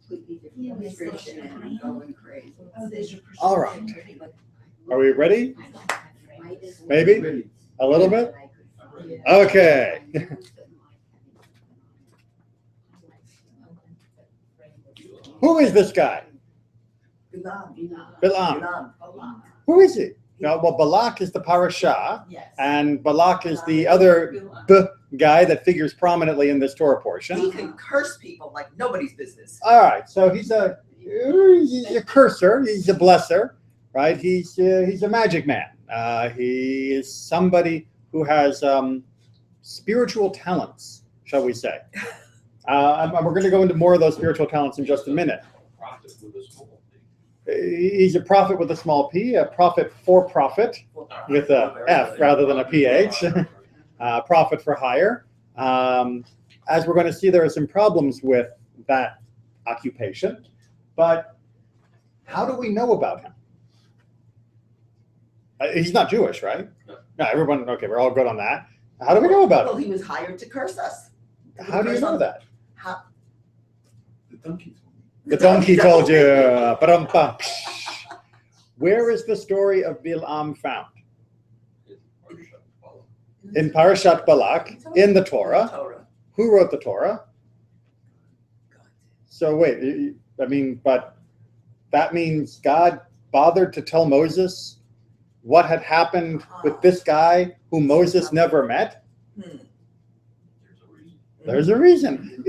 completely different description and going crazy. All right. Are we ready? Maybe? A little bit? Okay. Who is this guy? Bilam. Who is he? No, well, Balak is the parashah, and Balak is the other guy that figures prominently in this Torah portion. He can curse people like nobody's business. All right, so he's a cursor, he's a blesser, right? He's a magic man. He is somebody who has spiritual talents, shall we say? We're going to go into more of those spiritual talents in just a minute. He's a prophet with a small p, a prophet for profit with a F rather than a PH, prophet for hire. As we're going to see, there are some problems with that occupation, but how do we know about him? He's not Jewish, right? No, everyone, okay, we're all good on that. How do we know about him? Well, he was hired to curse us. How do you know that? How? The donkey. The donkey told you. Ba-dum-bum. Where is the story of Bilam found? In Parashat Balak, in the Torah. Who wrote the Torah? So wait, I mean, but that means God bothered to tell Moses what had happened with this guy who Moses never met? There's a reason.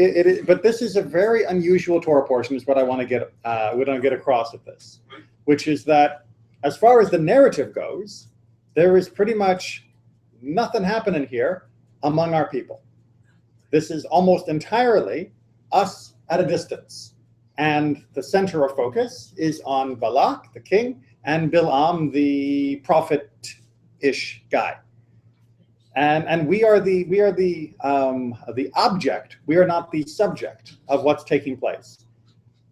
But this is a very unusual Torah portion, is what I want to get across with this, which is that as far as the narrative goes, there is pretty much nothing happening here among our people. This is almost entirely us at a distance. And the center of focus is on Balak, the king, and Bilam, the prophet-ish guy. And we are the object. We are not the subject of what's taking place.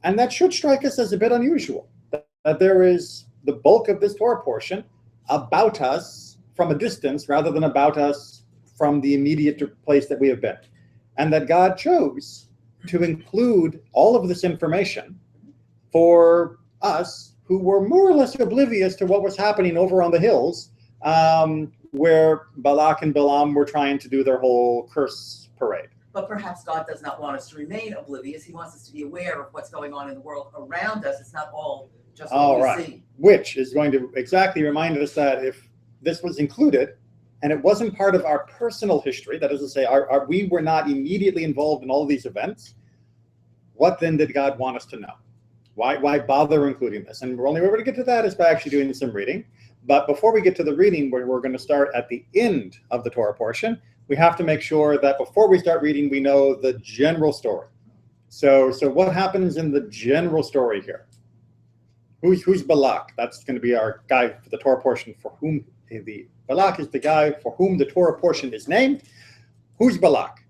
And that should strike us as a bit unusual, that there is the bulk of this Torah portion about us from a distance rather than about us from the immediate place that we have been. And that God chose to include all of this information for us who were more or less oblivious to what was happening over on the hills, where Balak and Bilam were trying to do their whole curse parade. But perhaps God does not want us to remain oblivious. He wants us to be aware of what's going on in the world around us. It's not all just what we see. Which is going to exactly remind us that if this was included and it wasn't part of our personal history, that is to say, we were not immediately involved in all of these events, what then did God want us to know? Why bother including this? And we're only able to get to that is by actually doing some reading. But before we get to the reading, we're going to start at the end of the Torah portion. We have to make sure that before we start reading, we know the general story. So what happens in the general story here? Who's Balak? That's going to be our guy for the Torah portion for whom the Balak is the guy for whom the Torah portion is named. Who's Balak?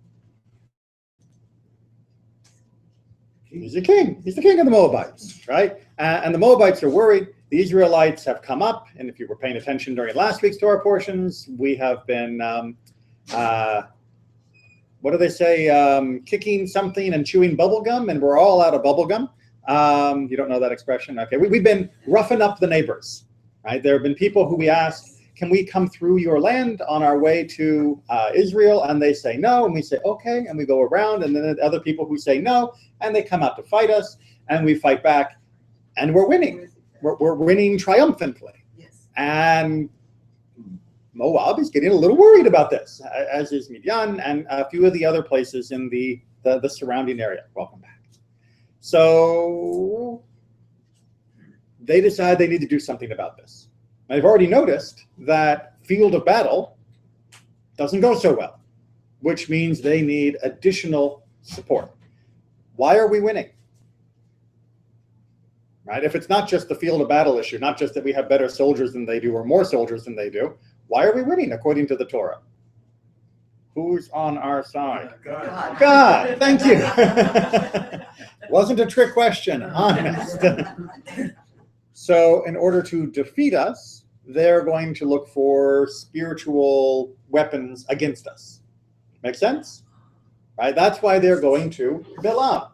He's a king. He's the king of the Moabites, right? And the Moabites are worried. The Israelites have come up, and if you were paying attention during last week's Torah portions, we have been, what do they say, kicking something and chewing bubble gum, and we're all out of bubble gum. You don't know that expression? Okay, we've been roughing up the neighbors, right? There have been people who we asked, can we come through your land on our way to Israel? And they say no, and we say okay, and we go around, and then other people who say no, and they come out to fight us, and we fight back, and we're winning. We're winning triumphantly. Yes. And Moab is getting a little worried about this, as is Midian and a few of the other places in the surrounding area. Welcome back. So they decide they need to do something about this. I've already noticed that field of battle doesn't go so well, which means they need additional support. Why are we winning? Right? If it's not just the field of battle issue, not just that we have better soldiers than they do or more soldiers than they do, why are we winning according to the Torah? Who's on our side? God. God, thank you. Wasn't a trick question, honest. So in order to defeat us, they're going to look for spiritual weapons against us. Make sense? Right? That's why they're going to Bilam.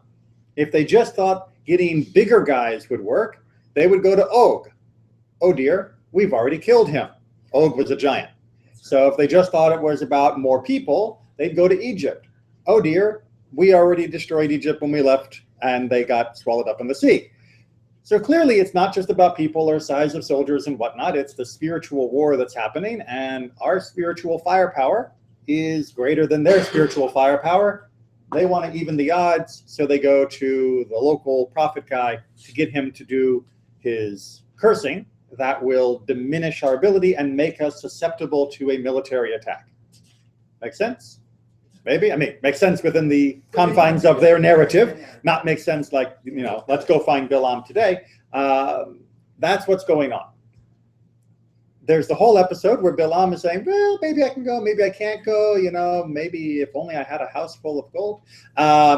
If they just thought, getting bigger guys would work, they would go to Og. Oh dear, we've already killed him. Og was a giant. So if they just thought it was about more people, they'd go to Egypt. Oh dear, we already destroyed Egypt when we left and they got swallowed up in the sea. So clearly it's not just about people or size of soldiers and whatnot, it's the spiritual war that's happening, and our spiritual firepower is greater than their spiritual firepower. They want to even the odds, so they go to the local prophet guy to get him to do his cursing that will diminish our ability and make us susceptible to a military attack. Make sense? Maybe? I mean, makes sense within the confines of their narrative, not make sense like, let's go find Bilam today. That's what's going on. There's the whole episode where Bilam is saying, well, maybe I can go, maybe I can't go, maybe if only I had a house full of gold.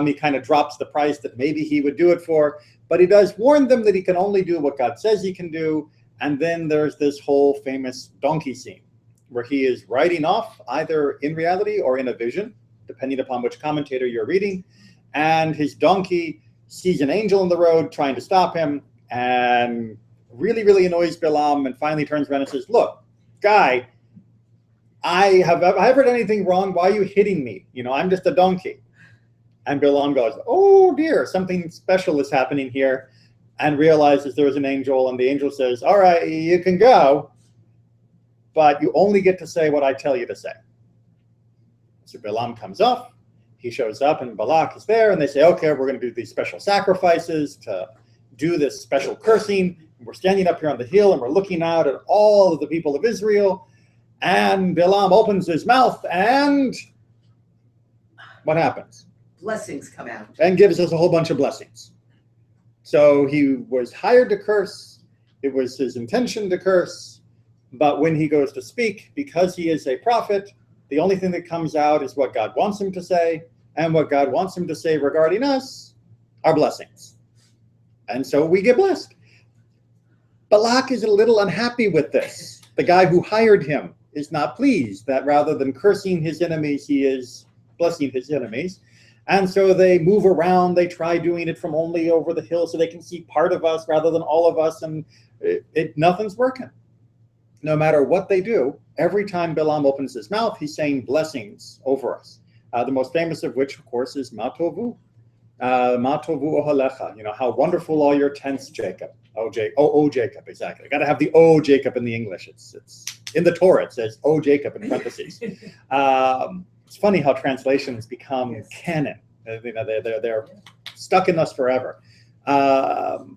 He kind of drops the price that maybe he would do it for, but he does warn them that he can only do what God says he can do. And then there's this whole famous donkey scene where he is riding off either in reality or in a vision, depending upon which commentator you're reading. And his donkey sees an angel in the road trying to stop him and really, really annoys Bilam, and finally turns around and says, look, guy, have I ever done anything wrong? Why are you hitting me? I'm just a donkey. And Bilam goes, oh dear, something special is happening here, and realizes there was an angel, and the angel says, all right, you can go, but you only get to say what I tell you to say. So Bilam comes up, he shows up, and Balak is there, and they say, okay, we're going to do these special sacrifices to do this special cursing. We're standing up here on the hill, and we're looking out at all of the people of Israel, and Bilam opens his mouth, and what happens? Blessings come out. And gives us a whole bunch of blessings. So he was hired to curse. It was his intention to curse. But when he goes to speak, because he is a prophet, the only thing that comes out is what God wants him to say. And what God wants him to say regarding us are blessings. And so we get blessed. Balak is a little unhappy with this. The guy who hired him is not pleased that rather than cursing his enemies, he is blessing his enemies. And so they move around. They try doing it from only over the hill so they can see part of us rather than all of us. And nothing's working. No matter what they do, every time Bilam opens his mouth, he's saying blessings over us. The most famous of which, of course, is Matovu. Matovu ohalecha. How wonderful are your tents, Jacob. Oh, Jacob, exactly. Got to have the O Jacob in the English. It's in the Torah. It says O Jacob in parentheses. It's funny how translations become canon. They're stuck in us forever. And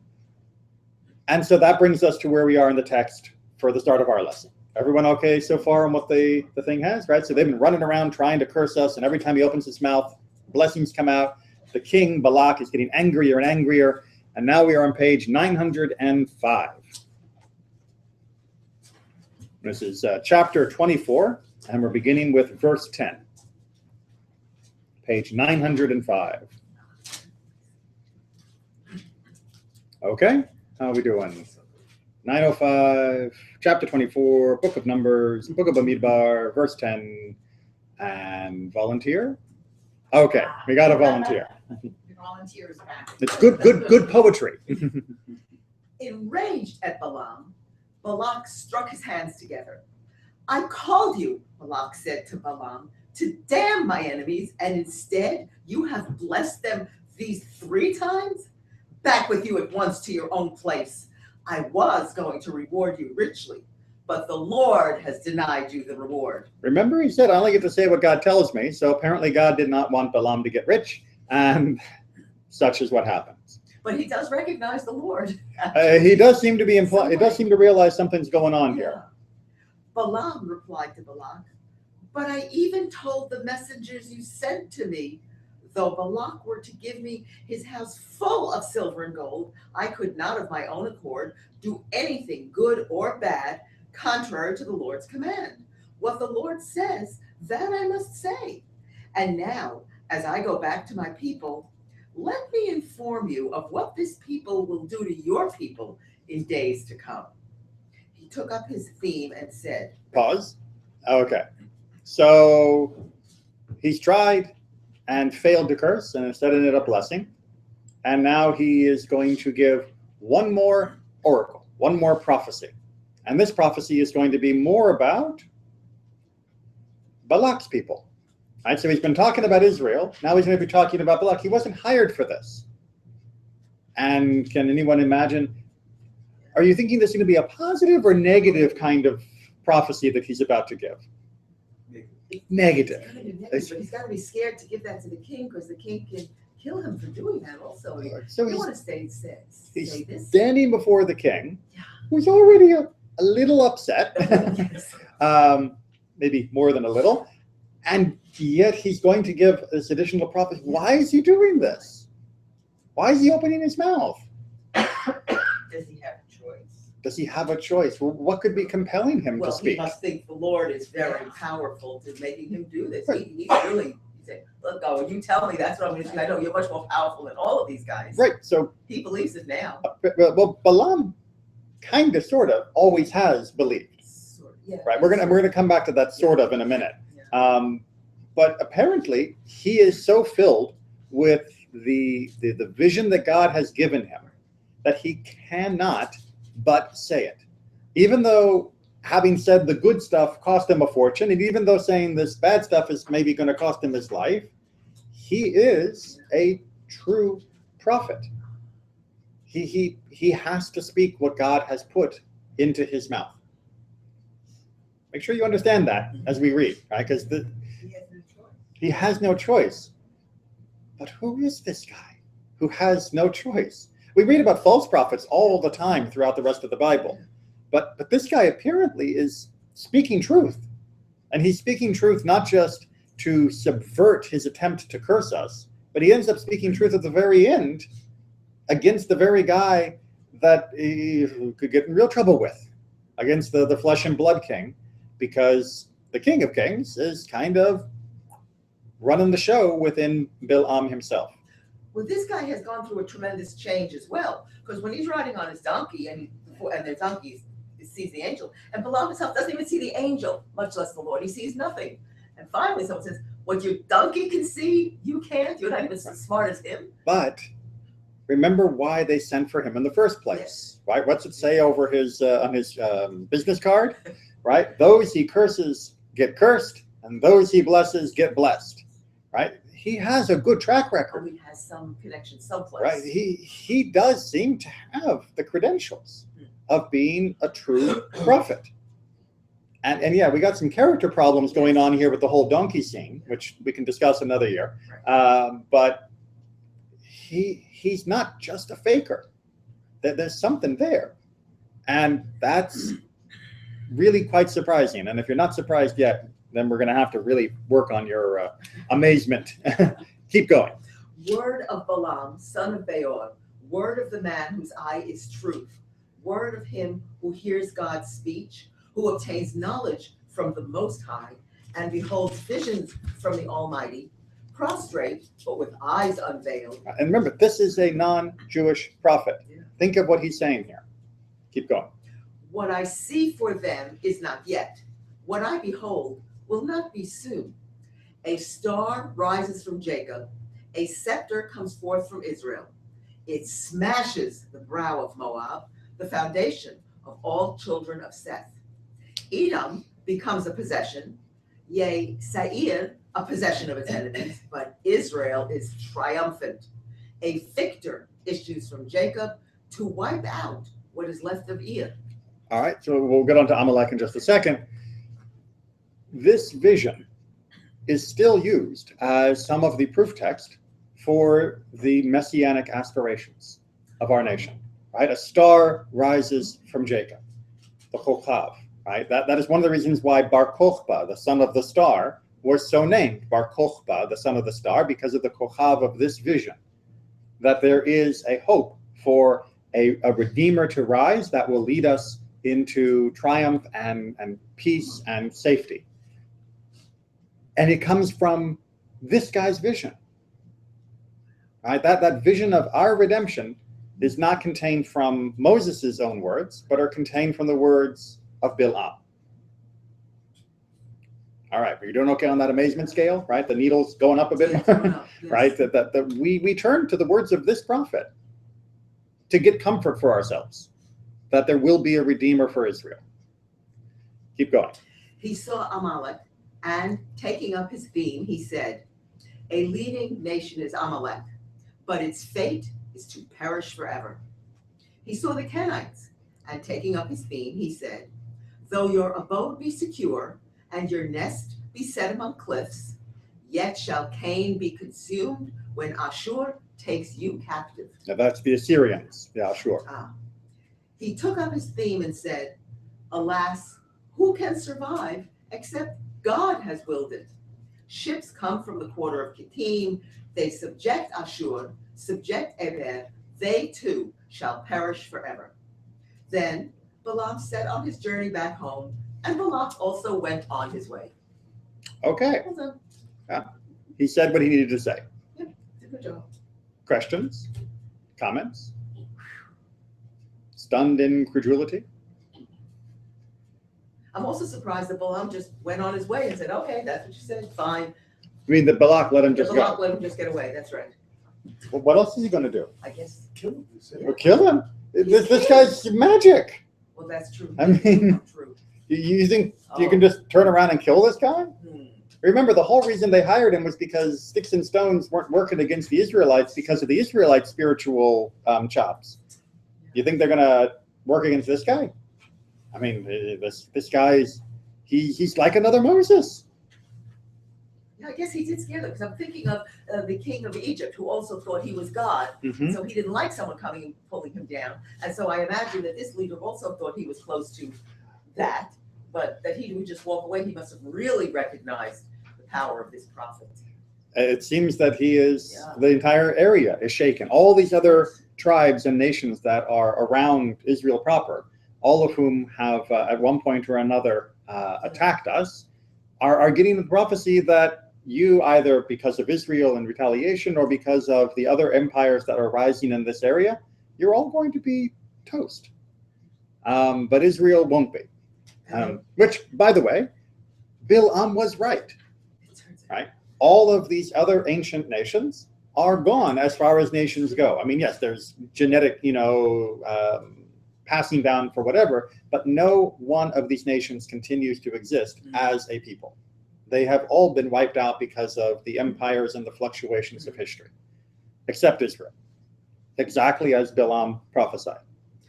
so that brings us to where we are in the text for the start of our lesson. Everyone okay so far on what the thing has, right? So they've been running around trying to curse us, and every time he opens his mouth, blessings come out. The king, Balak, is getting angrier and angrier. And now we are on page 905. This is chapter 24, and we're beginning with verse 10. Page 905. Okay, how are we doing? 905, chapter 24, book of Numbers, book of Bamidbar, verse 10, and volunteer? Okay, we got a volunteer. Volunteers back. It's good poetry. Enraged at Bilam, Balak struck his hands together. I called you, Balak said to Bilam, to damn my enemies, and instead you have blessed them these 3 times? Back with you at once to your own place. I was going to reward you richly, but the Lord has denied you the reward. Remember, he said, I only get to say what God tells me. So apparently God did not want Bilam to get rich, and such is what happens. But he does recognize the Lord. He does seem to be implied. It does seem to realize something's going on here. Bilam replied to Balak, but I even told the messengers you sent to me, though Balak were to give me his house full of silver and gold, I could not of my own accord do anything good or bad contrary to the Lord's command. What the Lord says, that I must say. And now, as I go back to my people, let me inform you of what this people will do to your people in days to come. He took up his theme and said, Pause. Okay. So he's tried and failed to curse, and instead ended up blessing. And now he is going to give one more oracle, one more prophecy. And this prophecy is going to be more about Balak's people. Right? So he's been talking about Israel. Now he's going to be talking about Balak. He wasn't hired for this. And can anyone imagine? Are you thinking this is going to be a positive or negative kind of prophecy that he's about to give? Negative. It's gotta be negative, but he's got to be scared to give that to the king because the king can kill him for doing that also. So You he's, want to say he's this? standing before the king, Yeah. who's already a little upset, Yes. maybe more than a little, and yet he's going to give this additional prophecy. Why is he doing this? Why is he opening his mouth? Does he have a choice? Does he have a choice? What could be compelling him to Well, he speak? must think the Lord is very powerful to making him do this. Right. He said, look, oh, when you tell me that's what I'm going to do, I know you're much more powerful than all of these guys. Right, so, He believes it now. well, Bilam kind of, sort of, always has believed. Sort of, yeah. Right, we're gonna come back to that sort of in a minute. Yeah. But apparently, he is so filled with the vision that God has given him that he cannot but say it. Even though having said the good stuff cost him a fortune, and even though saying this bad stuff is maybe going to cost him his life, he is a true prophet. He has to speak what God has put into his mouth. Make sure you understand that as we read, right? Because He has no choice. he has no choice. But who is this guy who has no choice? We read about false prophets all the time throughout the rest of the Bible. But this guy apparently is speaking truth. And he's speaking truth not just to subvert his attempt to curse us, but he ends up speaking truth at the very end against the very guy that he could get in real trouble with, against the flesh and blood king, because the King of Kings is kind of running the show within Bilam himself. Well, this guy has gone through a tremendous change as well, because when he's riding on his donkey and the donkey sees the angel, and Bilam himself doesn't even see the angel, much less the Lord. He sees nothing. And finally, someone says, "What your donkey can see, you can't. You're not even as smart as him." But remember why they sent for him in the first place, Yes. right? What's it say over his on his business card, right? Those he curses get cursed, and those he blesses get blessed, right? He has a good track Or record, he has some connection someplace. right? He does seem to have the credentials of being a true prophet. And yeah, we got some character problems going on here with the whole donkey scene, which we can discuss another year. But he's not just a faker. There's something there. And that's really quite surprising. And if you're not surprised yet, then we're going to have to really work on your amazement. Keep going. Word of Balaam, son of Beor, word of the man whose eye is truth, word of him who hears God's speech, who obtains knowledge from the Most High, and beholds visions from the Almighty, prostrate, but with eyes unveiled. And remember, this is a non-Jewish prophet. Yeah. Think of what he's saying here. Keep going. What I see for them is not yet. What I behold will not be soon. A star rises from Jacob. A scepter comes forth from Israel. It smashes the brow of Moab, the foundation of all children of Seth. Edom becomes a possession, yea, Seir, a possession of its enemies, but Israel is triumphant. A victor issues from Jacob to wipe out what is left of Edom. All right, so we'll get on to Amalek in just a second. This vision is still used as some of the proof text for the messianic aspirations of our nation, right? A star rises from Jacob, the Chochav, right? That is one of the reasons why Bar Kochba, the son of the star, was so named Bar Kochba, the son of the star, because of the Chochav of this vision, that there is a hope for a redeemer to rise that will lead us into triumph and peace and safety. And it comes from this guy's vision, right? That vision of our redemption is not contained from Moses' own words, but are contained from the words of Bilam. All right, you're doing okay on that amazement scale, right? The needle's going up a bit, Yeah, it's going up, yes. right? That we turn to the words of this prophet to get comfort for ourselves, that there will be a redeemer for Israel. Keep going. He saw Amalek, and taking up his beam, he said, "A leading nation is Amalek, but its fate is to perish forever." He saw the Kenites, and taking up his beam, he said, "Though your abode be secure, and your nest be set among cliffs, yet shall Cain be consumed when Ashur takes you captive." Now that's the Assyrians. Yeah, sure. He took up his beam and said, "Alas, who can survive except God has willed it? Ships come from the quarter of Kittim, they subject Ashur, subject Eber, they too shall perish forever." Then Bilam set on his journey back home, and Balak also went on his way. Okay, Well done. he said what he needed to say. Did a good job. Questions? Comments? Stunned incredulity? I'm also surprised that Bilam just went on his way and said, "Okay, that's what you said, fine." I mean, that Balak let him just Balak go. let him just get away, that's right. Well, what else is he going to do? I guess, Kill him. He said. Yeah. Well, kill him? This guy's magic. well, that's true. I mean- True. You think you Oh. can just turn around and kill this guy? Hmm. Remember, the whole reason they hired him was because sticks and stones weren't working against the Israelites because of the Israelites' spiritual chops. You think they're going to work against this guy? I mean, this guy's he's like another Moses. Yeah, I guess he did scare them, because I'm thinking of the king of Egypt, who also thought he was God. Mhm. So he didn't like someone coming and pulling him down. And so I imagine that this leader also thought he was close to that, but that he would just walk away. He must have really recognized the power of this prophet. It seems that he is Yeah. the entire area is shaken. All these other tribes and nations that are around Israel proper, all of whom have at one point or another attacked us, are getting the prophecy that you, either because of Israel in retaliation or because of the other empires that are rising in this area, you're all going to be toast. But Israel won't be. Which, by the way, Bilam was right. It turns out- Right. All of these other ancient nations are gone as far as nations go. I mean, yes, there's genetic, passing down for whatever, but no one of these nations continues to exist as a people. They have all been wiped out because of the empires and the fluctuations of history, except Israel, exactly as Bilam prophesied.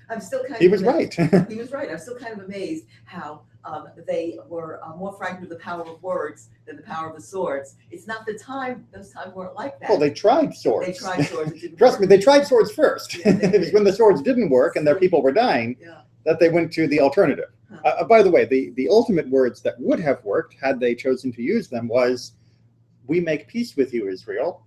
I'm still kind of He was amazed. right. He was right. I'm still kind of amazed how they were more frightened of the power of words than the power of the swords. It's not the time; those times weren't like that. Well, they tried swords. They tried swords. It didn't Trust me, work. they tried swords first. Yeah, they It was when the swords didn't work and their people were dying Yeah. that they went to the alternative. Huh. By the way, the ultimate words that would have worked had they chosen to use them was, "We make peace with you, Israel.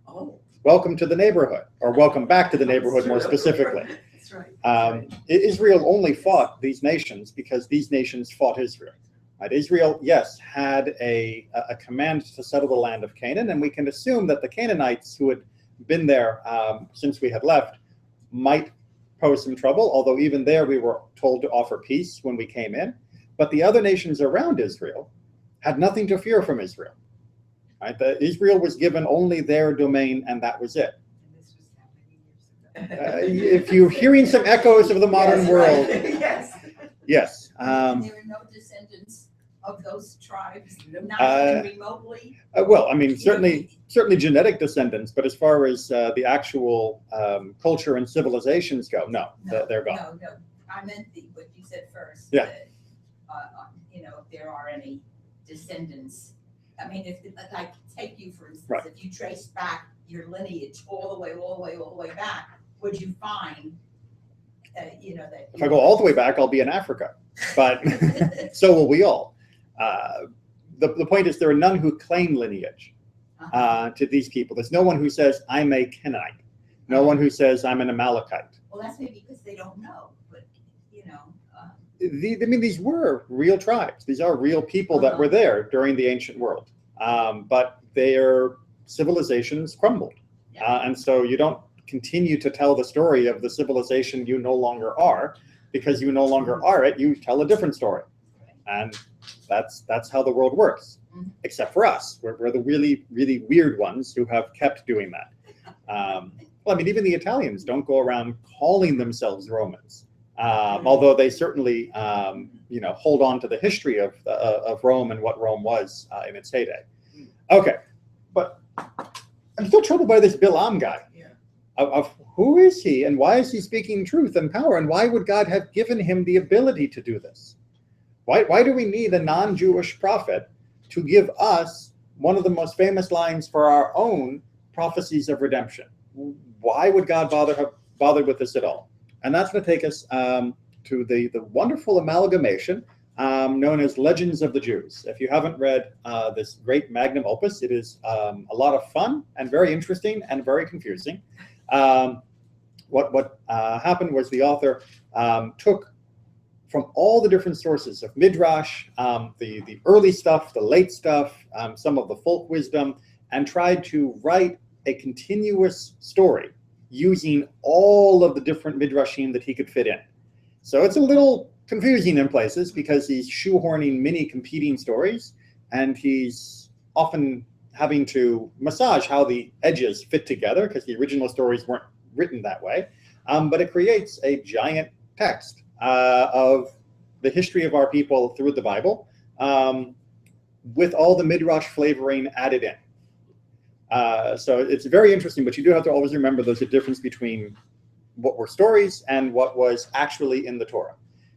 Oh. Welcome to the neighborhood," or "Welcome back to the neighborhood," more specifically. That's right. That's right. Israel only fought these nations because these nations fought Israel. Right? Israel, yes, had a command to settle the land of Canaan, and we can assume that the Canaanites who had been there since we had left might pose some trouble, although even there we were told to offer peace when we came in. But the other nations around Israel had nothing to fear from Israel. Right? Israel was given only their domain, and that was it. And this was how many years ago? If you're hearing some echoes of the modern Yes, world, right. Yes. yes. And there are no descendants of those tribes, not Uh, even remotely. Well, I mean, certainly genetic descendants, but as far as the actual culture and civilizations go, no, they're gone. No, I meant what you said first. Yeah. that, if there are any descendants. I mean, if I take you, for instance, Right. if you trace back your lineage all the way back, would you find, that? If I go all the way back, I'll be in Africa, but so will we all. The point is, there are none who claim lineage to these people. There's no one who says, "I'm a Canaanite." No one who says, "I'm an Amalekite." Well, that's maybe because they don't know, but, I mean, these were real tribes. These are real people that were there during the ancient world, but their civilizations crumbled. And so you don't continue to tell the story of the civilization you no longer are, because you no longer are it. You tell a different story. And that's how the world works, Mhm. except for us. We're the really, really weird ones who have kept doing that. Well, I mean, even the Italians don't go around calling themselves Romans, although they certainly, hold on to the history of Rome and what Rome was in its heyday. Okay, but I'm still troubled by this Bilam guy. Yeah. Of who is he, and why is he speaking truth and power, and why would God have given him the ability to do this? Why do we need a non-Jewish prophet to give us one of the most famous lines for our own prophecies of redemption? Why would God have bothered with this at all? And that's going to take us to the wonderful amalgamation known as Legends of the Jews. If you haven't read this great magnum opus, it is a lot of fun and very interesting and very confusing. What happened was the author took from all the different sources of Midrash, the early stuff, the late stuff, some of the folk wisdom, and tried to write a continuous story using all of the different Midrashim that he could fit in. So it's a little confusing in places because he's shoehorning many competing stories, and he's often having to massage how the edges fit together because the original stories weren't written that way. But it creates a giant text of the history of our people through the Bible, with all the Midrash flavoring added in. So it's very interesting, but you do have to always remember there's a difference between what were stories and what was actually in the Torah.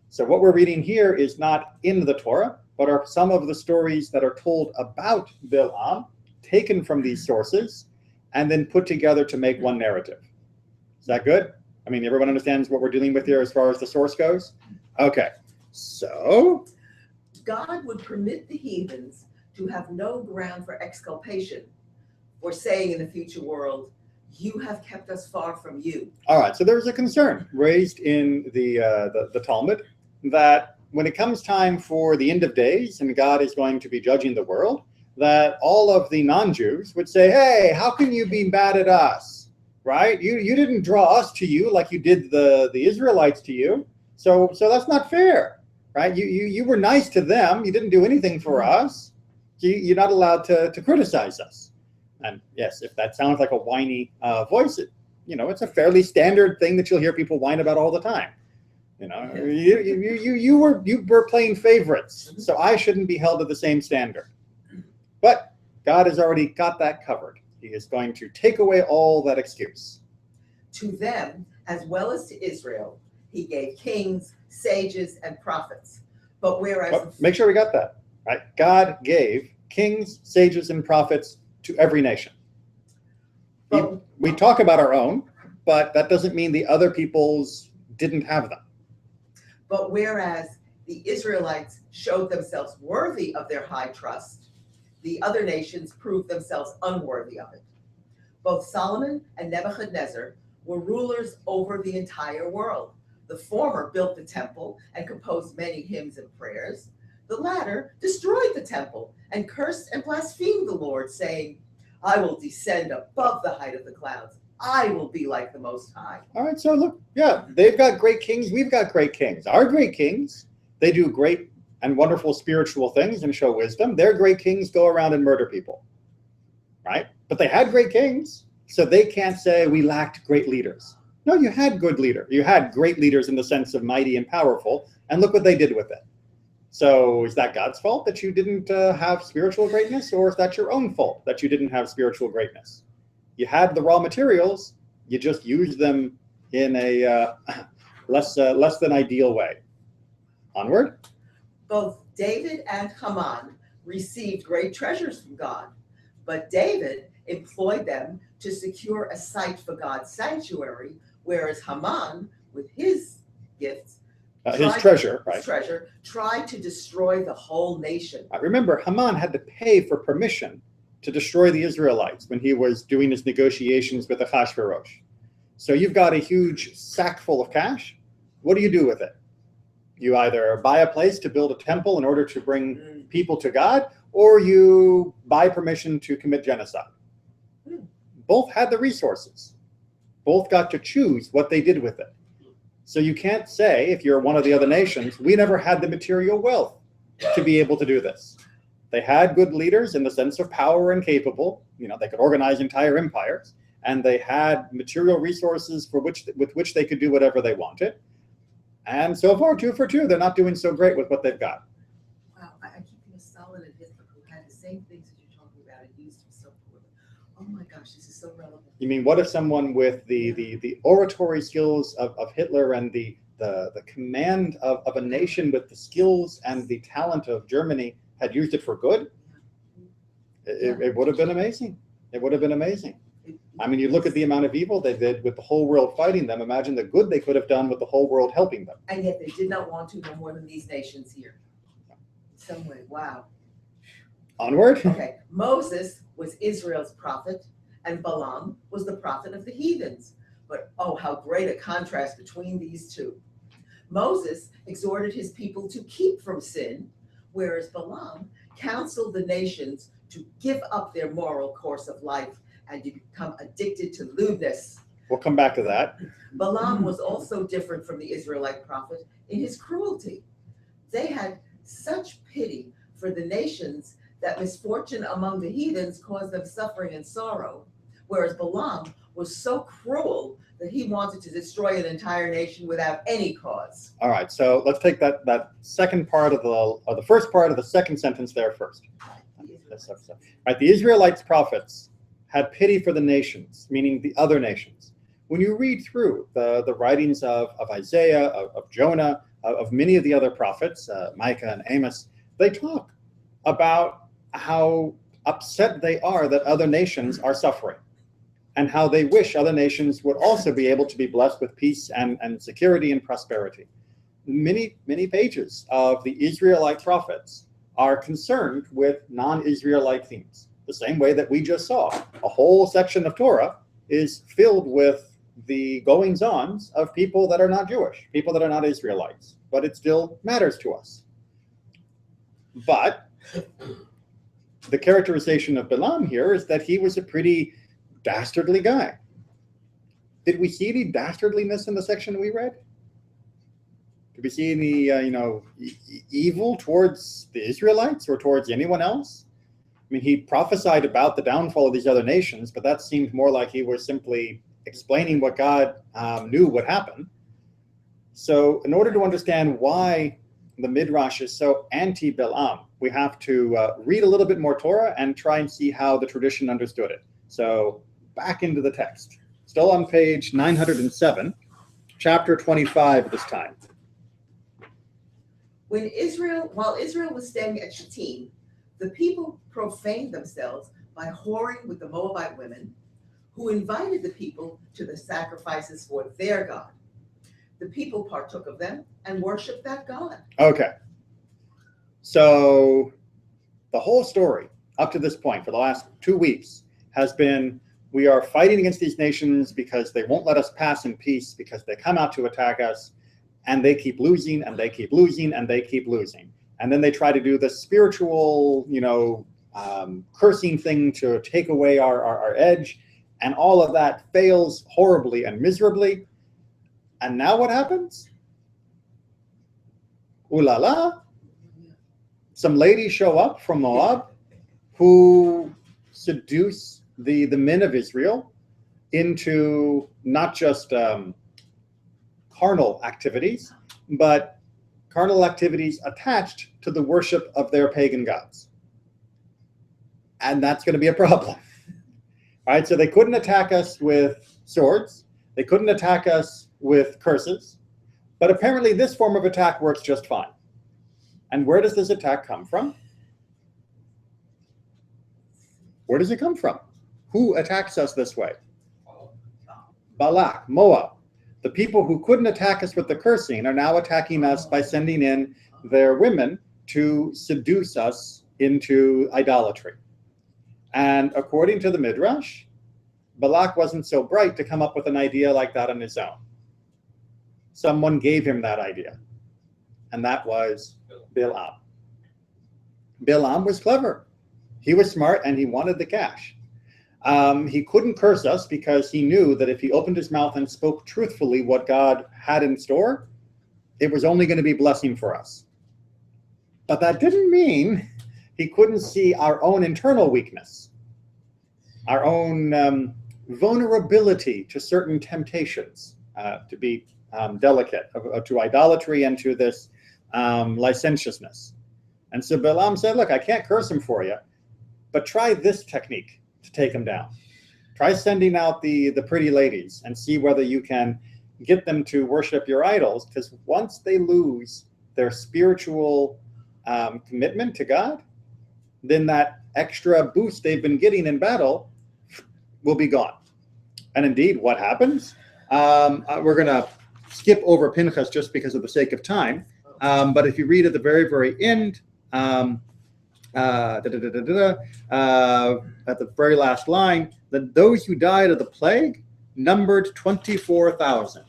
So what we're reading here is not in the Torah, but are some of the stories that are told about Bilam, taken from these sources, and then put together to make one narrative. Is that good? I mean, everyone understands what we're dealing with here as far as the source goes? Okay, so... God would permit the heathens to have no ground for exculpation, for saying in the future world, you have kept us far from you. All right, so there's a concern raised in the Talmud that when it comes time for the end of days and God is going to be judging the world, that all of the non-Jews would say, hey, how can you be mad at us, right? You didn't draw us to you like you did the Israelites to you, so that's not fair, right? You were nice to them, you didn't do anything for us, you're not allowed to criticize us. And yes, if that sounds like a whiny voice, it's a fairly standard thing that you'll hear people whine about all the time. You were playing favorites, so I shouldn't be held to the same standard. But God has already got that covered. He is going to take away all that excuse. To them, as well as to Israel, he gave kings, sages, and prophets. But whereas... Make sure we got that, right? God gave kings, sages, and prophets to every nation. We talk about our own, but that doesn't mean the other peoples didn't have them. But whereas the Israelites showed themselves worthy of their high trust, the other nations proved themselves unworthy of it. Both Solomon and Nebuchadnezzar were rulers over the entire world. The former built the temple and composed many hymns and prayers. The latter destroyed the temple and cursed and blasphemed the Lord, saying, I will descend above the height of the clouds. I will be like the Most High. All right, so look, yeah, they've got great kings. We've got great kings. Our great kings, they do great and wonderful spiritual things and show wisdom. Their great kings go around and murder people, right? But they had great kings, so they can't say we lacked great leaders. No, you had good leaders. You had great leaders in the sense of mighty and powerful, and look what they did with it. So is that God's fault that you didn't have spiritual greatness, or is that your own fault that you didn't have spiritual greatness? You had the raw materials, you just used them in a less than ideal way. Onward. Both David and Haman received great treasures from God, but David employed them to secure a site for God's sanctuary, whereas Haman, with his gifts, his treasure, tried to destroy the whole nation. Remember, Haman had to pay for permission to destroy the Israelites when he was doing his negotiations with Ahasuerus. So you've got a huge sack full of cash. What do you do with it? You either buy a place to build a temple in order to bring people to God, or you buy permission to commit genocide. Both had the resources. Both got to choose what they did with it. So you can't say, if you're one of the other nations, we never had the material wealth. to be able to do this. They had good leaders in the sense of power and capable. They could organize entire empires, and they had material resources with which they could do whatever they wanted. And so far, 2 for 2, they're not doing so great with what they've got. Wow, I keep thinking Stalin and Hitler, who had the same things that you're talking about and used them so poorly. Oh my gosh, this is so relevant. You mean, what if someone with the oratory skills of Hitler and the command of a nation with the skills and the talent of Germany had used it for good? It would have been amazing. It would have been amazing. I mean, you look at the amount of evil they did with the whole world fighting them. Imagine the good they could have done with the whole world helping them. And yet they did not want to no more than these nations here. In some way, wow. Onward. Okay, Moses was Israel's prophet, and Bilam was the prophet of the heathens. But oh, how great a contrast between these two. Moses exhorted his people to keep from sin, whereas Bilam counseled the nations to give up their moral course of life and to become addicted to lewdness. We'll come back to that. Balaam was also different from the Israelite prophet in his cruelty. They had such pity for the nations that misfortune among the heathens caused them suffering and sorrow, whereas Balaam was so cruel that he wanted to destroy an entire nation without any cause. All right, so let's take that second part of the first part of the second sentence there first. Right, the Israelites' prophets had pity for the nations, meaning the other nations. When you read through the writings of Isaiah, of Jonah, of many of the other prophets, Micah and Amos, they talk about how upset they are that other nations are suffering, and how they wish other nations would also be able to be blessed with peace and security and prosperity. Many, many pages of the Israelite prophets are concerned with non-Israelite themes. The same way that we just saw. A whole section of Torah is filled with the goings-ons of people that are not Jewish, people that are not Israelites, but it still matters to us. But the characterization of Bilam here is that he was a pretty dastardly guy. Did we see any dastardliness in the section we read? Did we see any, evil towards the Israelites or towards anyone else? I mean, he prophesied about the downfall of these other nations, but that seemed more like he was simply explaining what God knew would happen. So in order to understand why the Midrash is so anti-Bilam, we have to read a little bit more Torah and try and see how the tradition understood it. So back into the text. Still on page 907, chapter 25 this time. While Israel was staying at Shittim, the people profaned themselves by whoring with the Moabite women, who invited the people to the sacrifices for their God. The people partook of them and worshiped that God. Okay. So the whole story up to this point for the last 2 weeks has been, we are fighting against these nations because they won't let us pass in peace, because they come out to attack us, and they keep losing, and they keep losing, and they keep losing. And then they try to do the spiritual, cursing thing to take away our edge. And all of that fails horribly and miserably. And now what happens? Ooh la la. Some ladies show up from Moab who seduce the men of Israel into not just carnal activities, but carnal activities attached to the worship of their pagan gods. And that's going to be a problem. All right, so they couldn't attack us with swords. They couldn't attack us with curses. But apparently this form of attack works just fine. And where does this attack come from? Where does it come from? Who attacks us this way? Balak, Moab. The people who couldn't attack us with the cursing are now attacking us by sending in their women to seduce us into idolatry. And according to the Midrash, Balak wasn't so bright to come up with an idea like that on his own. Someone gave him that idea, and that was Bilam. Bilam was clever. He was smart, and he wanted the cash. He couldn't curse us because he knew that if he opened his mouth and spoke truthfully what God had in store, it was only going to be blessing for us. But that didn't mean he couldn't see our own internal weakness, our own vulnerability to certain temptations, to be delicate, to idolatry and to this licentiousness. And so Bilam said, look, I can't curse him for you, but try this technique to take him down. Try sending out the pretty ladies and see whether you can get them to worship your idols, because once they lose their spiritual commitment to God, then that extra boost they've been getting in battle will be gone. And indeed, what happens? We're going to skip over Pinchas just because of the sake of time. But if you read at the very, very end, at the very last line, that those who died of the plague numbered 24,000.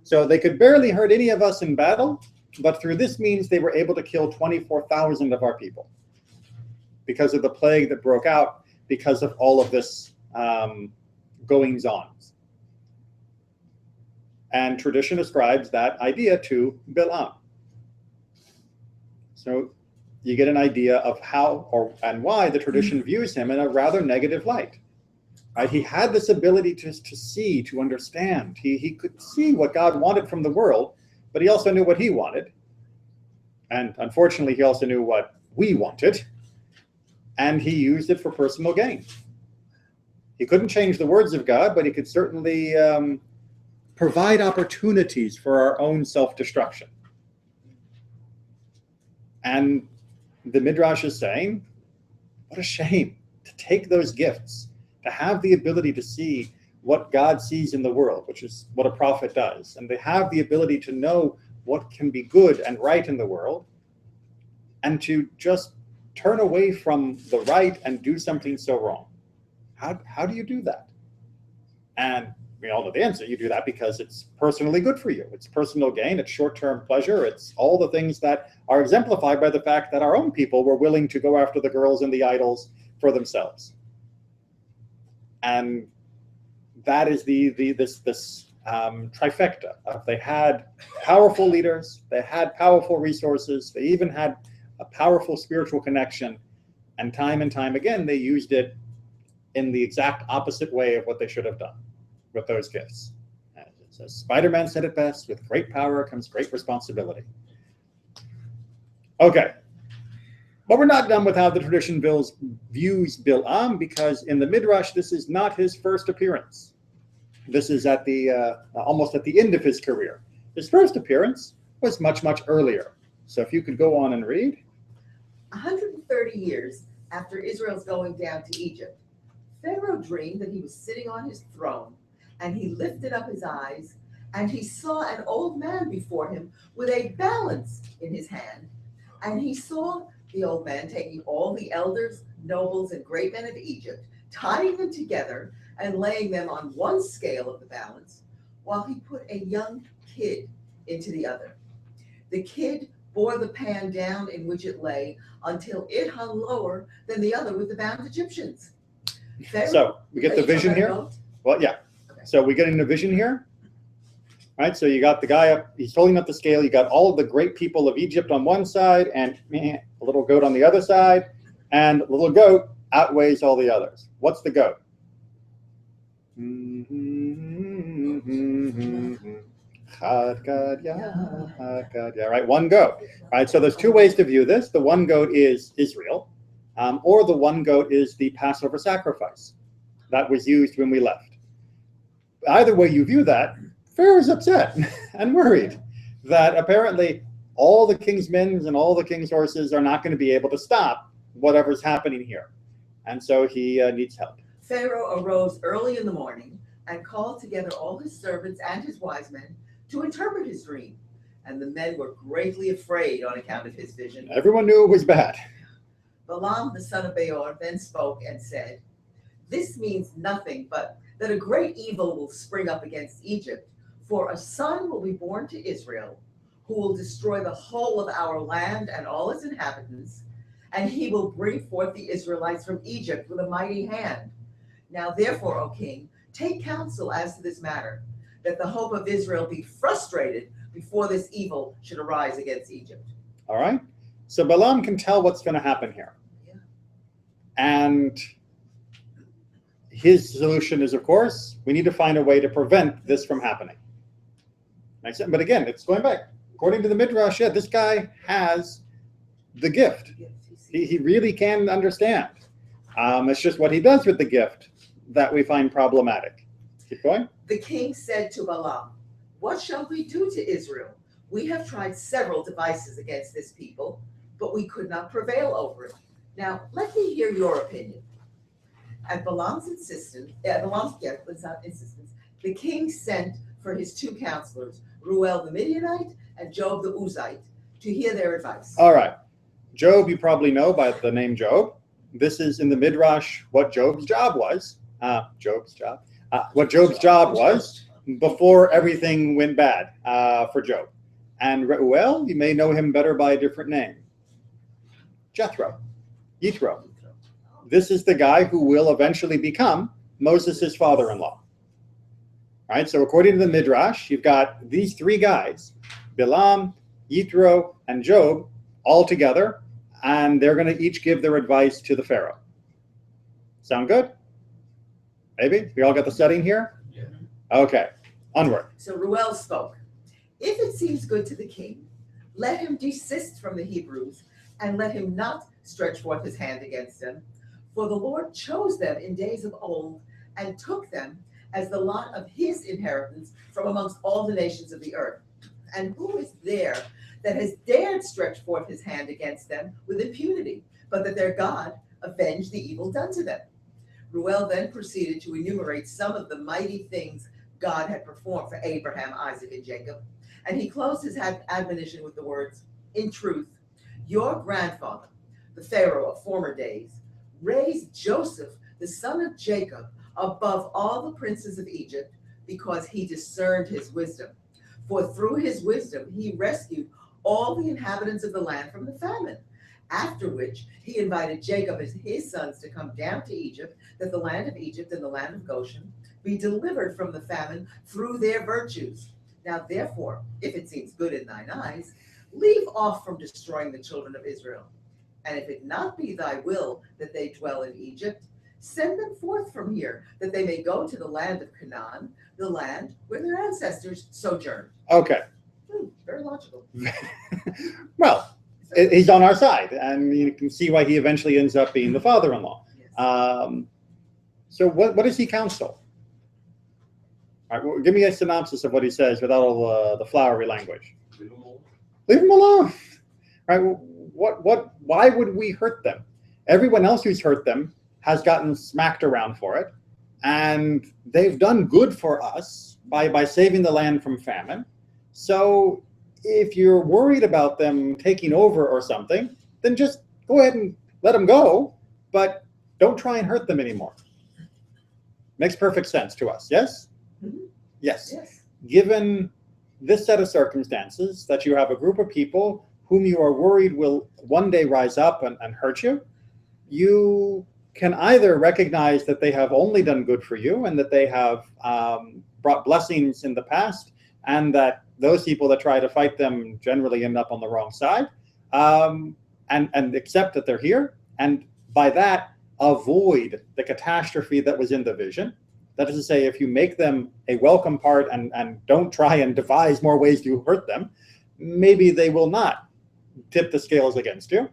So they could barely hurt any of us in battle, but through this means they were able to kill 24,000 of our people because of the plague that broke out, because of all of this goings-on. And tradition ascribes that idea to Bilam. So you get an idea of how and why the tradition views him in a rather negative light. Right? He had this ability to see, to understand. He could see what God wanted from the world, but he also knew what he wanted. And unfortunately, he also knew what we wanted. And he used it for personal gain. He couldn't change the words of God, but he could certainly provide opportunities for our own self-destruction. And the Midrash is saying, what a shame to take those gifts, to have the ability to see what God sees in the world, which is what a prophet does, and they have the ability to know what can be good and right in the world, and to just turn away from the right and do something so wrong. How do you do that? And we all know the answer. You do that because it's personally good for you. It's personal gain. It's short-term pleasure. It's all the things that are exemplified by the fact that our own people were willing to go after the girls and the idols for themselves. And that is this trifecta of they had powerful leaders, they had powerful resources, they even had a powerful spiritual connection, and time again they used it in the exact opposite way of what they should have done with those gifts. As Spider-Man said it best, with great power comes great responsibility. Okay, but we're not done with how the tradition views Bilam, because in the Midrash, this is not his first appearance. This is at the almost at the end of his career. His first appearance was much, much earlier. So if you could go on and read. 130 years after Israel's going down to Egypt, Pharaoh dreamed that he was sitting on his throne, and he lifted up his eyes, and he saw an old man before him with a balance in his hand. And he saw the old man taking all the elders, nobles, and great men of Egypt, tying them together and laying them on one scale of the balance, while he put a young kid into the other. The kid bore the pan down in which it lay until it hung lower than the other with the bound Egyptians. Pharaoh, so we get the vision here. Well, yeah. Okay. So we're getting the vision here. Right, so you got the guy up, he's holding up the scale, you got all of the great people of Egypt on one side, and a little goat on the other side, and the little goat outweighs all the others. What's the goat? Right, one goat. Right, so there's two ways to view this. The one goat is Israel, or the one goat is the Passover sacrifice that was used when we left. Either way you view that, Pharaoh's upset and worried that apparently all the king's men and all the king's horses are not going to be able to stop whatever's happening here. And so he needs help. Pharaoh arose early in the morning and called together all his servants and his wise men to interpret his dream. And the men were greatly afraid on account of his vision. Everyone knew it was bad. Balaam, the son of Beor, then spoke and said, "This means nothing but that a great evil will spring up against Egypt. For a son will be born to Israel, who will destroy the whole of our land and all its inhabitants, and he will bring forth the Israelites from Egypt with a mighty hand. Now therefore, O king, take counsel as to this matter, that the hope of Israel be frustrated before this evil should arise against Egypt." All right. So Bilam can tell what's going to happen here. Yeah. And his solution is, of course, we need to find a way to prevent this from happening. Makes sense? But again, it's going back. According to the Midrash, yeah, this guy has the gift. He really can understand. It's just what he does with the gift that we find problematic. Keep going. The king said to Balaam, "What shall we do to Israel? We have tried several devices against this people, but we could not prevail over it. Now, let me hear your opinion." At Balaam's insistence, the king sent for his two counselors, Reuel the Midianite and Job the Uzite, to hear their advice. All right. Job, you probably know by the name Job. This is in the Midrash what Job's job was. What Job's job was before everything went bad for Job. And Reuel, you may know him better by a different name. Jethro. This is the guy who will eventually become Moses' father-in-law. Right? So according to the Midrash, you've got these three guys, Bilam, Yitro, and Job, all together, and they're going to each give their advice to the Pharaoh. Sound good? Maybe? We all got the setting here? Yeah. Okay, onward. So Reuel spoke, "If it seems good to the king, let him desist from the Hebrews, and let him not stretch forth his hand against them. For the Lord chose them in days of old, and took them as the lot of his inheritance from amongst all the nations of the earth. And who is there that has dared stretch forth his hand against them with impunity, but that their God avenged the evil done to them?" Reuel then proceeded to enumerate some of the mighty things God had performed for Abraham, Isaac, and Jacob. And he closed his admonition with the words, "In truth, your grandfather, the Pharaoh of former days, raised Joseph, the son of Jacob, above all the princes of Egypt, because he discerned his wisdom. For through his wisdom he rescued all the inhabitants of the land from the famine. After which he invited Jacob and his sons to come down to Egypt, that the land of Egypt and the land of Goshen be delivered from the famine through their virtues. Now therefore, if it seems good in thine eyes, leave off from destroying the children of Israel. And if it not be thy will that they dwell in Egypt, send them forth from here, that they may go to the land of Canaan, the land where their ancestors sojourned." Okay. Very logical. Well, he's on our side, and you can see why he eventually ends up being the father-in-law. Yes. So what does he counsel? All right, well, give me a synopsis of what he says without all the flowery language. Leave him alone. Right? Why would we hurt them? Everyone else who's hurt them has gotten smacked around for it, and they've done good for us by saving the land from famine. So if you're worried about them taking over or something, then just go ahead and let them go, but don't try and hurt them anymore. Makes perfect sense to us, yes? Mm-hmm. Yes. Yes. Given this set of circumstances, that you have a group of people whom you are worried will one day rise up and hurt you, you can either recognize that they have only done good for you and that they have brought blessings in the past, and that those people that try to fight them generally end up on the wrong side, and accept that they're here, and by that avoid the catastrophe that was in the vision. That is to say, if you make them a welcome part and don't try and devise more ways to hurt them, maybe they will not tip the scales against you.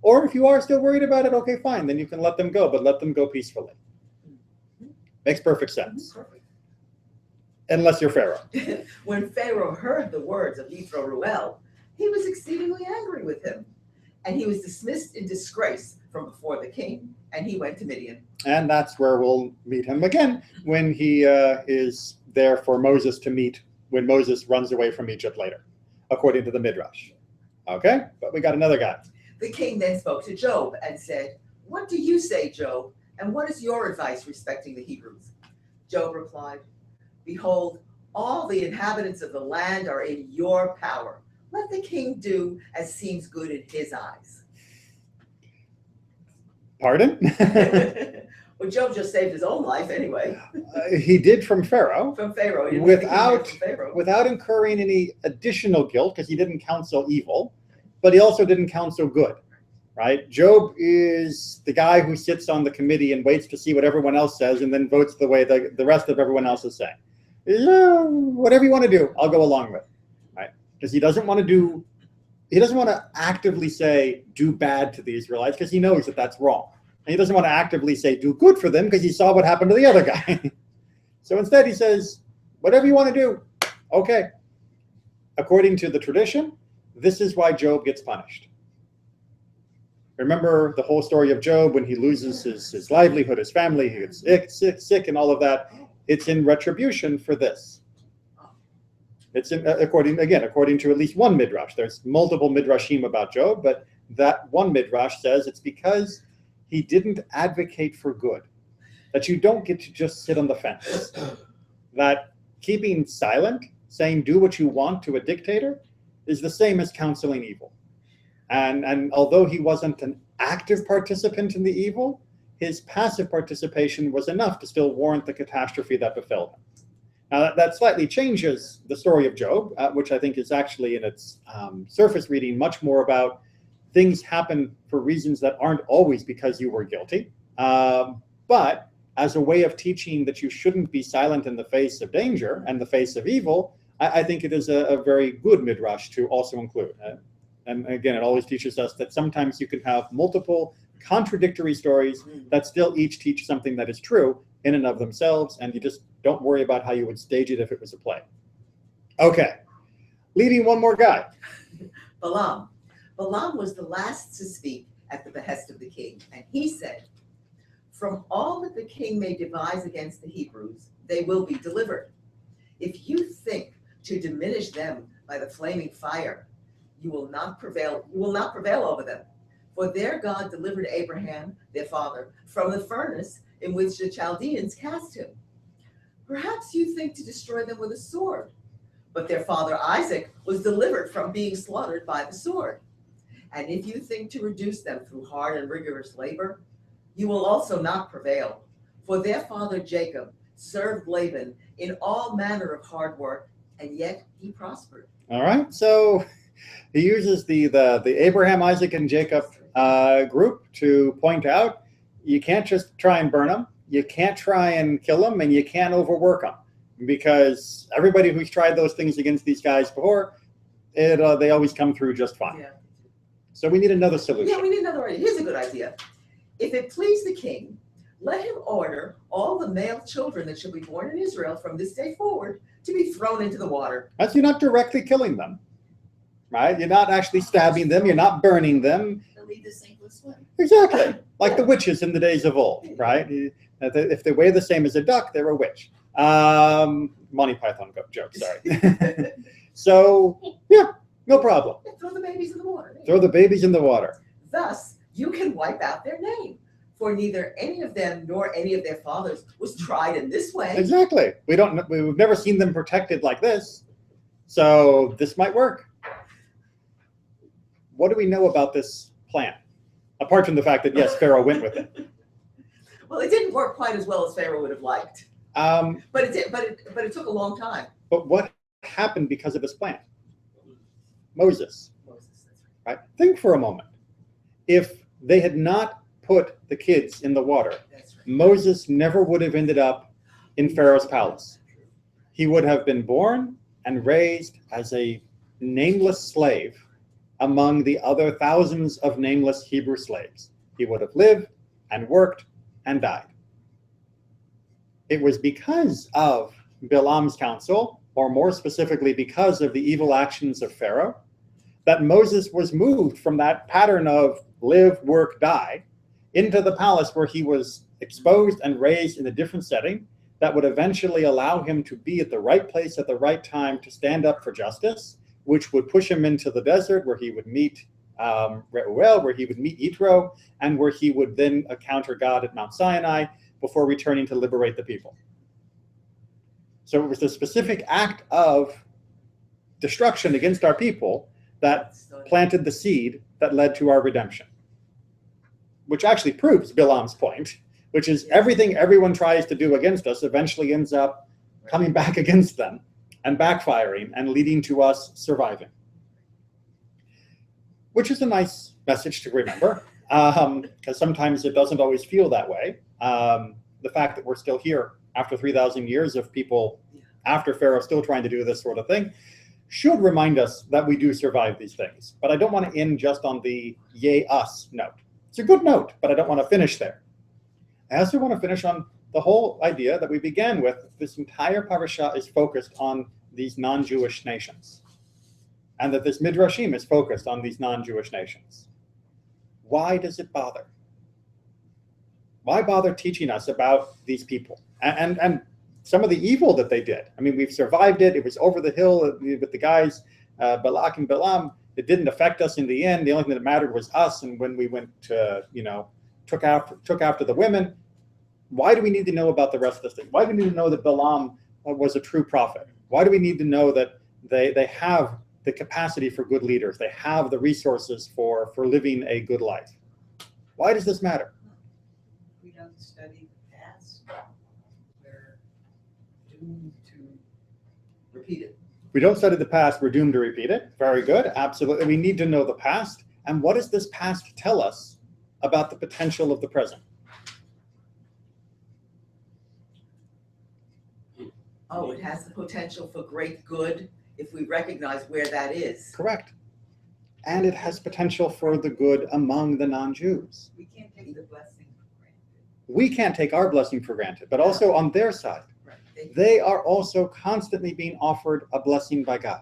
Or if you are still worried about it, okay, fine, then you can let them go, but let them go peacefully. Makes perfect sense. Perfect. Unless you're Pharaoh. When Pharaoh heard the words of Yitro Reuel, he was exceedingly angry with him, and he was dismissed in disgrace from before the king, and he went to Midian. And that's where we'll meet him again, when he is there for Moses to meet when Moses runs away from Egypt later, according to the Midrash. Okay, but we got another guy. The king then spoke to Job and said, "What do you say, Job, and what is your advice respecting the Hebrews?" Job replied, "Behold, all the inhabitants of the land are in your power. Let the king do as seems good in his eyes." Pardon? Well, Job just saved his own life anyway. He did from Pharaoh. From Pharaoh. He Without from Pharaoh. without incurring any additional guilt, because he didn't counsel evil. but he also didn't counsel good, right? Job is the guy who sits on the committee and waits to see what everyone else says and then votes the way the rest of everyone else is saying. Yeah, whatever you want to do, I'll go along with, right? Because he doesn't want to actively say, do bad to the Israelites, because he knows that that's wrong. And he doesn't want to actively say, do good for them, because he saw what happened to the other guy. So instead he says, whatever you want to do, okay. According to the tradition, this is why Job gets punished. Remember the whole story of Job when he loses his livelihood, his family, he gets sick, and all of that. It's in retribution for this. It's according to at least one midrash. There's multiple midrashim about Job, but that one midrash says it's because he didn't advocate for good. That you don't get to just sit on the fence. That keeping silent, saying do what you want to a dictator, is the same as counseling evil. And although he wasn't an active participant in the evil, his passive participation was enough to still warrant the catastrophe that befell him. Now that slightly changes the story of Job, which I think is actually in its surface reading much more about things happen for reasons that aren't always because you were guilty, but as a way of teaching that you shouldn't be silent in the face of danger and the face of evil. I think it is a very good midrash to also include. And again, it always teaches us that sometimes you can have multiple contradictory stories that still each teach something that is true in and of themselves, and you just don't worry about how you would stage it if it was a play. Okay, leaving one more guy. Bilam. Bilam was the last to speak at the behest of the king, and he said, from all that the king may devise against the Hebrews, they will be delivered. If you think to diminish them by the flaming fire, you will not prevail over them. For their God delivered Abraham, their father, from the furnace in which the Chaldeans cast him. Perhaps you think to destroy them with a sword, but their father Isaac was delivered from being slaughtered by the sword. And if you think to reduce them through hard and rigorous labor, you will also not prevail. For their father Jacob served Laban in all manner of hard work, and yet he prospered. All right, so he uses the Abraham, Isaac, and Jacob group to point out you can't just try and burn them, you can't try and kill them, and you can't overwork them, because everybody who's tried those things against these guys before, they always come through just fine. Yeah. So we need another solution. Yeah, we need another idea. Here's a good idea. If it please the king, let him order all the male children that shall be born in Israel from this day forward to be thrown into the water. That's, you're not directly killing them, right? You're not actually stabbing them. You're not burning them. To lead the sink with swim. Exactly. Like the witches in the days of old, right? If they weigh the same as a duck, they're a witch. Monty Python joke, sorry. So, yeah, no problem. Throw the babies in the water. Throw the babies in the water. Thus, you can wipe out their name. For neither any of them nor any of their fathers was tried in this way. Exactly. We've never seen them protected like this. So this might work. What do we know about this plan? Apart from the fact that, yes, Pharaoh went with it. Well, it didn't work quite as well as Pharaoh would have liked. But it did. But it took a long time. But what happened because of this plan? Moses. Moses, that's right. Right? Think for a moment. If they had not put the kids in the water, That's right. Moses never would have ended up in Pharaoh's palace. He would have been born and raised as a nameless slave among the other thousands of nameless Hebrew slaves. He would have lived and worked and died. It was because of Bilam's counsel, or more specifically because of the evil actions of Pharaoh, that Moses was moved from that pattern of live, work, die, into the palace where he was exposed and raised in a different setting that would eventually allow him to be at the right place at the right time to stand up for justice, which would push him into the desert where he would meet Reuel, where he would meet Yitro, and where he would then encounter God at Mount Sinai before returning to liberate the people. So it was the specific act of destruction against our people that planted the seed that led to our redemption. Which actually proves Bilam's point, which is everything everyone tries to do against us eventually ends up coming back against them and backfiring and leading to us surviving. which is a nice message to remember, because sometimes it doesn't always feel that way. The fact that we're still here after 3,000 years of people after Pharaoh still trying to do this sort of thing should remind us that we do survive these things. But I don't want to end just on the yay us note. It's a good note, but I don't want to finish there. I also want to finish on the whole idea that we began with. This entire parasha is focused on these non-Jewish nations, and that this midrashim is focused on these non-Jewish nations. Why does it bother? Why bother teaching us about these people and some of the evil that they did? I mean, we've survived it. It was over the hill with the guys, Balak and Bilam. It didn't affect us in the end. The only thing that mattered was us. And when we went to, took after the women, why do we need to know about the rest of this thing? Why do we need to know that Bilam was a true prophet? Why do we need to know that they have the capacity for good leaders? They have the resources for living a good life. Why does this matter? We don't study the past. We're doomed to repeat it. We don't study the past, we're doomed to repeat it. Very good, absolutely. We need to know the past. And what does this past tell us about the potential of the present? Oh, it has the potential for great good if we recognize where that is. Correct. And it has potential for the good among the non-Jews. We can't take the blessing for granted. We can't take our blessing for granted, but also on their side, Right. they are also constantly being offered a blessing by God.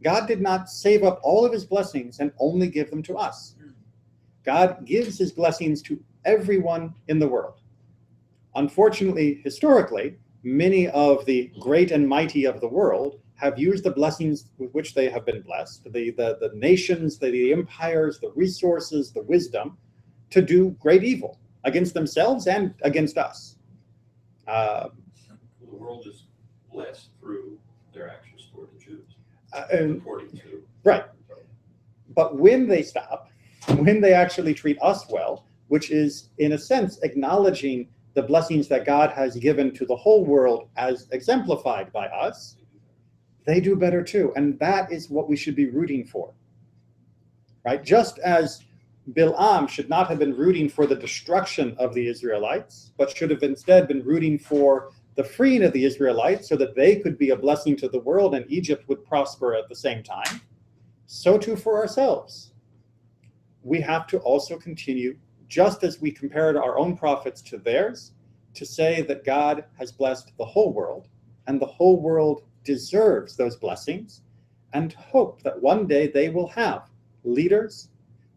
God did not save up all of his blessings and only give them to us. God gives his blessings to everyone in the world. Unfortunately, historically, many of the great and mighty of the world have used the blessings with which they have been blessed, the nations, the empires, the resources, the wisdom, to do great evil against themselves and against us. The world is blessed through their actions toward the Jews, according to. Right. But when they stop, when they actually treat us well, which is in a sense acknowledging the blessings that God has given to the whole world as exemplified by us, they do better too. And that is what we should be rooting for, right? Just as Bilam should not have been rooting for the destruction of the Israelites, but should have instead been rooting for the freeing of the Israelites so that they could be a blessing to the world and Egypt would prosper at the same time, so too for ourselves. We have to also continue, just as we compared our own prophets to theirs, to say that God has blessed the whole world and the whole world deserves those blessings, and hope that one day they will have leaders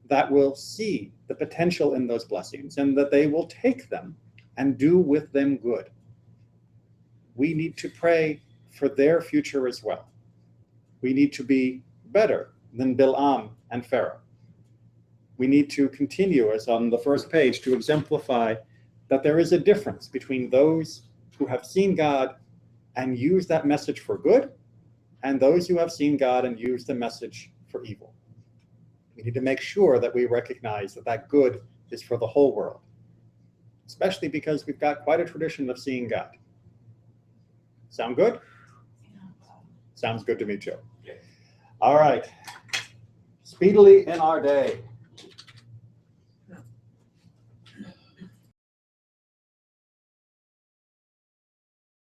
that will see the potential in those blessings and that they will take them and do with them good. We need to pray for their future as well. We need to be better than Bilam and Pharaoh. We need to continue, as on the first page, to exemplify that there is a difference between those who have seen God and use that message for good, and those who have seen God and use the message for evil. We need to make sure that we recognize that that good is for the whole world, especially because we've got quite a tradition of seeing God. Sound good? Sounds good to me too. Yeah. All right. Speedily in our day.